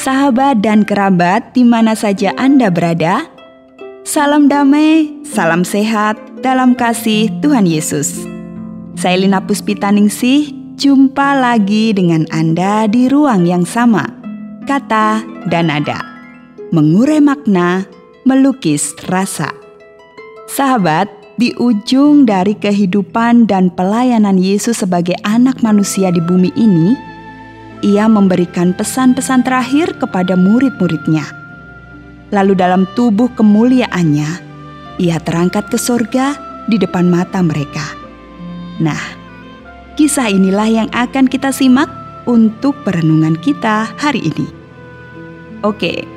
sahabat dan kerabat di mana saja Anda berada. Salam damai, salam sehat dalam kasih Tuhan Yesus. Saya Lina Puspitaningsih, jumpa lagi dengan Anda di ruang yang sama. Kata dan nada, mengurai makna, melukis rasa. Sahabat, di ujung dari kehidupan dan pelayanan Yesus sebagai anak manusia di bumi ini, Ia memberikan pesan-pesan terakhir kepada murid-muridnya. Lalu dalam tubuh kemuliaannya, Ia terangkat ke sorga di depan mata mereka. Nah, kisah inilah yang akan kita simak untuk perenungan kita hari ini. Oke,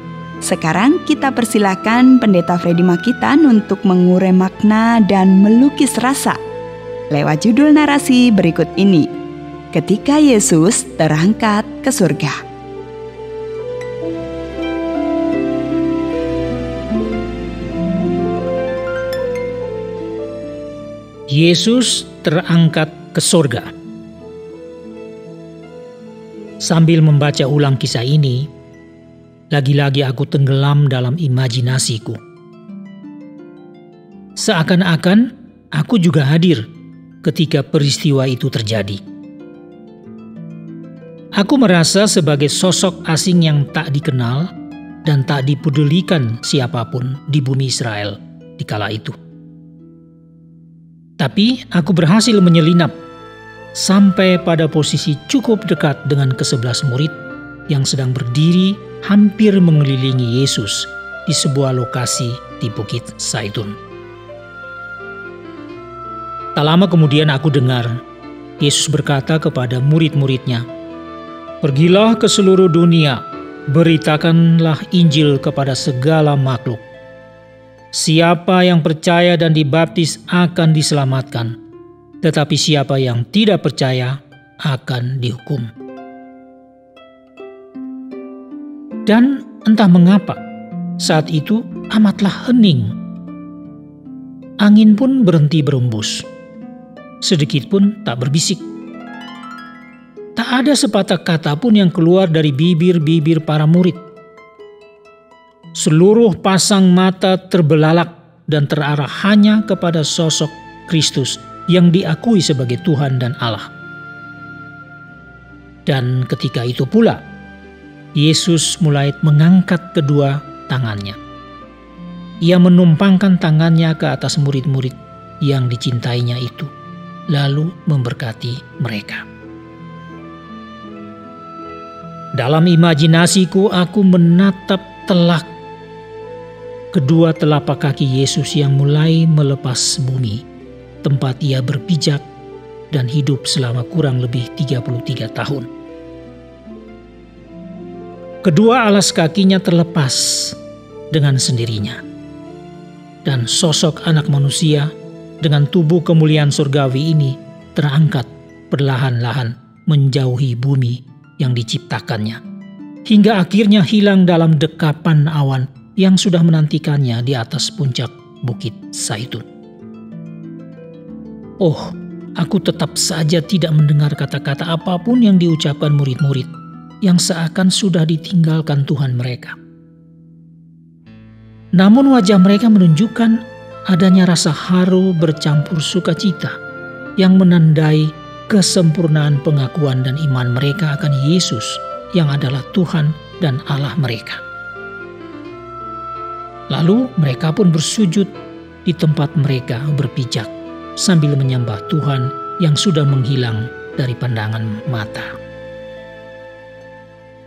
sekarang kita persilakan Pendeta Freddy Makitan untuk mengurai makna dan melukis rasa lewat judul narasi berikut ini. Ketika Yesus terangkat ke surga. Yesus terangkat ke surga. Sambil membaca ulang kisah ini, lagi-lagi aku tenggelam dalam imajinasiku. Seakan-akan aku juga hadir ketika peristiwa itu terjadi. Aku merasa sebagai sosok asing yang tak dikenal dan tak dipedulikan siapapun di bumi Israel di kala itu. Tapi aku berhasil menyelinap sampai pada posisi cukup dekat dengan ke-11 murid yang sedang berdiri hampir mengelilingi Yesus di sebuah lokasi di Bukit Zaitun. Tak lama kemudian aku dengar Yesus berkata kepada murid-muridnya, "Pergilah ke seluruh dunia, beritakanlah Injil kepada segala makhluk. Siapa yang percaya dan dibaptis akan diselamatkan, tetapi siapa yang tidak percaya akan dihukum." Dan entah mengapa, saat itu amatlah hening. Angin pun berhenti berembus, sedikit pun tak berbisik. Tak ada sepatah kata pun yang keluar dari bibir-bibir para murid. Seluruh pasang mata terbelalak dan terarah hanya kepada sosok Kristus yang diakui sebagai Tuhan dan Allah. Dan ketika itu pula, Yesus mulai mengangkat kedua tangannya. Ia menumpangkan tangannya ke atas murid-murid yang dicintainya itu, lalu memberkati mereka. Dalam imajinasiku aku menatap telak kedua telapak kaki Yesus yang mulai melepas bumi, tempat Ia berpijak dan hidup selama kurang lebih 33 tahun. Kedua alas kakinya terlepas dengan sendirinya, dan sosok anak manusia dengan tubuh kemuliaan surgawi ini terangkat perlahan-lahan menjauhi bumi yang diciptakannya, hingga akhirnya hilang dalam dekapan awan yang sudah menantikannya di atas puncak Bukit Zaitun. Oh, aku tetap saja tidak mendengar kata-kata apapun yang diucapkan murid-murid yang seakan sudah ditinggalkan Tuhan mereka. Namun wajah mereka menunjukkan adanya rasa haru bercampur sukacita yang menandai kesempurnaan pengakuan dan iman mereka akan Yesus yang adalah Tuhan dan Allah mereka. Lalu mereka pun bersujud di tempat mereka berpijak sambil menyembah Tuhan yang sudah menghilang dari pandangan mata.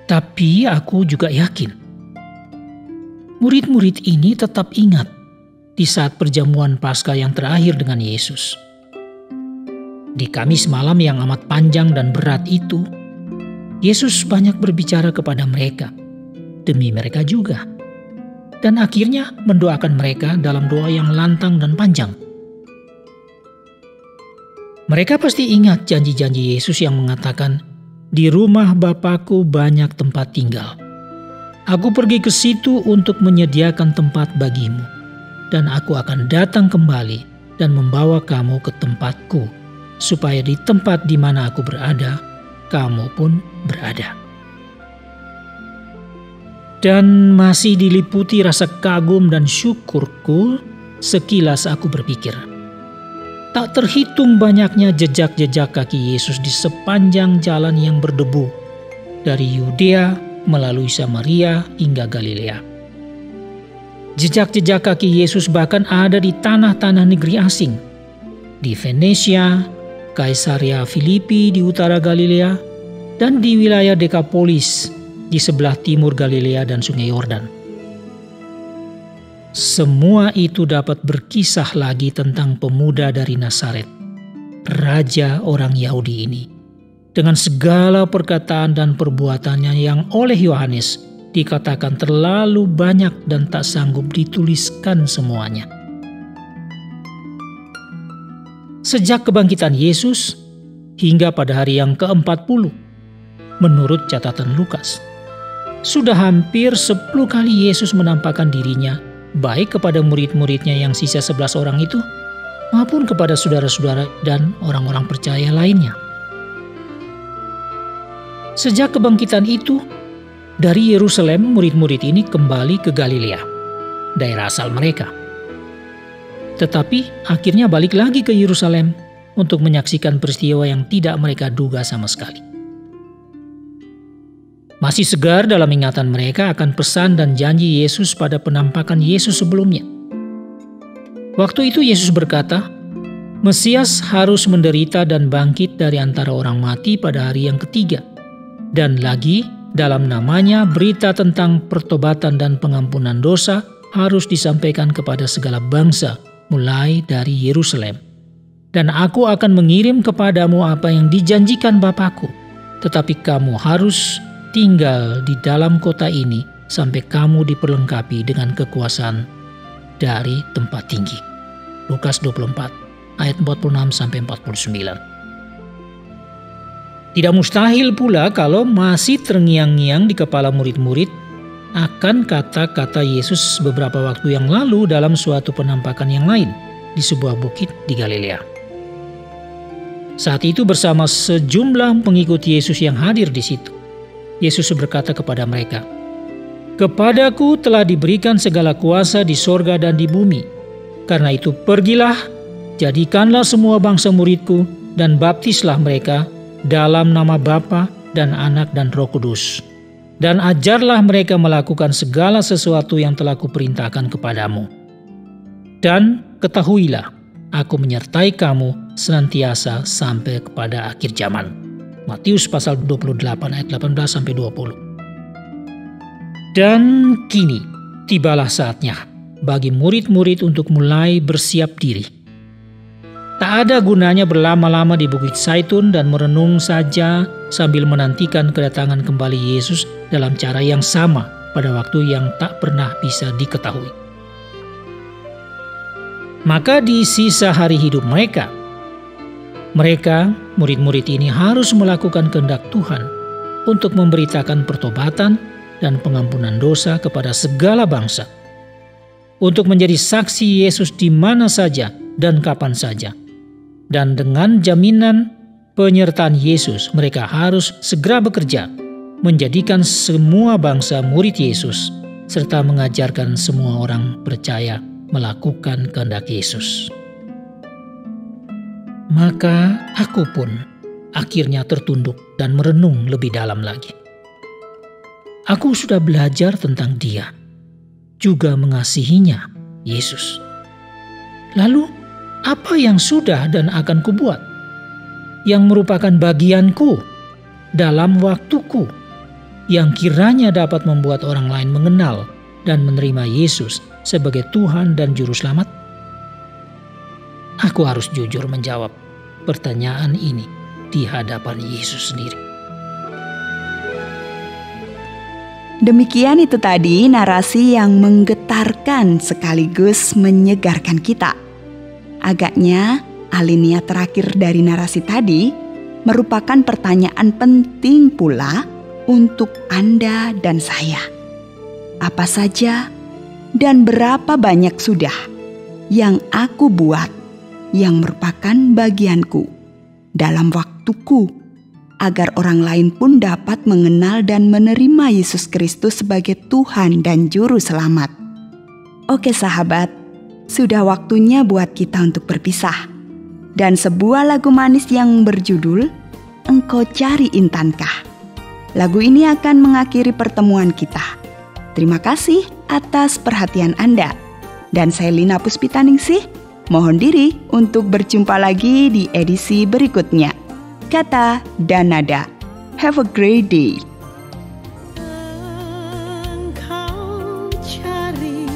Tapi aku juga yakin murid-murid ini tetap ingat di saat perjamuan Paskah yang terakhir dengan Yesus. Di Kamis malam yang amat panjang dan berat itu, Yesus banyak berbicara kepada mereka, demi mereka juga. Dan akhirnya mendoakan mereka dalam doa yang lantang dan panjang. Mereka pasti ingat janji-janji Yesus yang mengatakan, "Di rumah Bapakku banyak tempat tinggal. Aku pergi ke situ untuk menyediakan tempat bagimu, dan aku akan datang kembali dan membawa kamu ke tempatku, supaya di tempat di mana aku berada, kamu pun berada." Dan masih diliputi rasa kagum dan syukurku, sekilas aku berpikir, tak terhitung banyaknya jejak-jejak kaki Yesus di sepanjang jalan yang berdebu, dari Yudea melalui Samaria hingga Galilea. Jejak-jejak kaki Yesus bahkan ada di tanah-tanah negeri asing, di Venesia, Kaisarea Filipi di utara Galilea, dan di wilayah Dekapolis di sebelah timur Galilea dan Sungai Yordan. Semua itu dapat berkisah lagi tentang pemuda dari Nazaret, raja orang Yahudi ini, dengan segala perkataan dan perbuatannya yang oleh Yohanes dikatakan terlalu banyak dan tak sanggup dituliskan semuanya. Sejak kebangkitan Yesus hingga pada hari yang ke-40, menurut catatan Lukas, sudah hampir 10 kali Yesus menampakkan dirinya baik kepada murid-muridnya yang sisa 11 orang itu maupun kepada saudara-saudara dan orang-orang percaya lainnya. Sejak kebangkitan itu, dari Yerusalem murid-murid ini kembali ke Galilea, daerah asal mereka. Tetapi akhirnya balik lagi ke Yerusalem untuk menyaksikan peristiwa yang tidak mereka duga sama sekali. Masih segar dalam ingatan mereka akan pesan dan janji Yesus pada penampakan Yesus sebelumnya. Waktu itu Yesus berkata, Mesias harus menderita dan bangkit dari antara orang mati pada hari yang ketiga. Dan lagi, dalam namanya berita tentang pertobatan dan pengampunan dosa harus disampaikan kepada segala bangsa, mulai dari Yerusalem. Dan aku akan mengirim kepadamu apa yang dijanjikan Bapakku, tetapi kamu harus tinggal di dalam kota ini sampai kamu diperlengkapi dengan kekuasaan dari tempat tinggi. Lukas 24 ayat 46-49. Tidak mustahil pula kalau masih terngiang-ngiang di kepala murid-murid akan kata-kata Yesus beberapa waktu yang lalu dalam suatu penampakan yang lain di sebuah bukit di Galilea. Saat itu bersama sejumlah pengikut Yesus yang hadir di situ, Yesus berkata kepada mereka, "Kepadaku telah diberikan segala kuasa di sorga dan di bumi. Karena itu pergilah, jadikanlah semua bangsa muridku, dan baptislah mereka dalam nama Bapa dan Anak dan Roh Kudus. Dan ajarlah mereka melakukan segala sesuatu yang telah kuperintahkan kepadamu. Dan ketahuilah, aku menyertai kamu senantiasa sampai kepada akhir zaman." Matius pasal 28 ayat 18-20. Dan kini tibalah saatnya bagi murid-murid untuk mulai bersiap diri. Tak ada gunanya berlama-lama di Bukit Zaitun dan merenung saja sambil menantikan kedatangan kembali Yesus dalam cara yang sama pada waktu yang tak pernah bisa diketahui. Maka di sisa hari hidup mereka, murid-murid ini harus melakukan kehendak Tuhan untuk memberitakan pertobatan dan pengampunan dosa kepada segala bangsa, untuk menjadi saksi Yesus di mana saja dan kapan saja. Dan dengan jaminan penyertaan Yesus, mereka harus segera bekerja, menjadikan semua bangsa murid Yesus, serta mengajarkan semua orang percaya melakukan kehendak Yesus. Maka aku pun akhirnya tertunduk dan merenung lebih dalam lagi. Aku sudah belajar tentang Dia, juga mengasihinya, Yesus. Lalu, apa yang sudah dan akan kubuat, yang merupakan bagianku dalam waktuku, yang kiranya dapat membuat orang lain mengenal dan menerima Yesus sebagai Tuhan dan Juru Selamat? Aku harus jujur menjawab pertanyaan ini di hadapan Yesus sendiri. Demikian itu tadi narasi yang menggetarkan sekaligus menyegarkan kita. Agaknya alinea terakhir dari narasi tadi merupakan pertanyaan penting pula untuk Anda dan saya. Apa saja dan berapa banyak sudah yang aku buat yang merupakan bagianku dalam waktuku agar orang lain pun dapat mengenal dan menerima Yesus Kristus sebagai Tuhan dan Juru Selamat. Oke sahabat, sudah waktunya buat kita untuk berpisah. Dan sebuah lagu manis yang berjudul Engkau Cari Intankah. Lagu ini akan mengakhiri pertemuan kita. Terima kasih atas perhatian Anda. Dan saya Lina Puspitaningsih, mohon diri untuk berjumpa lagi di edisi berikutnya. Kata dan nada. Have a great day. Engkau cari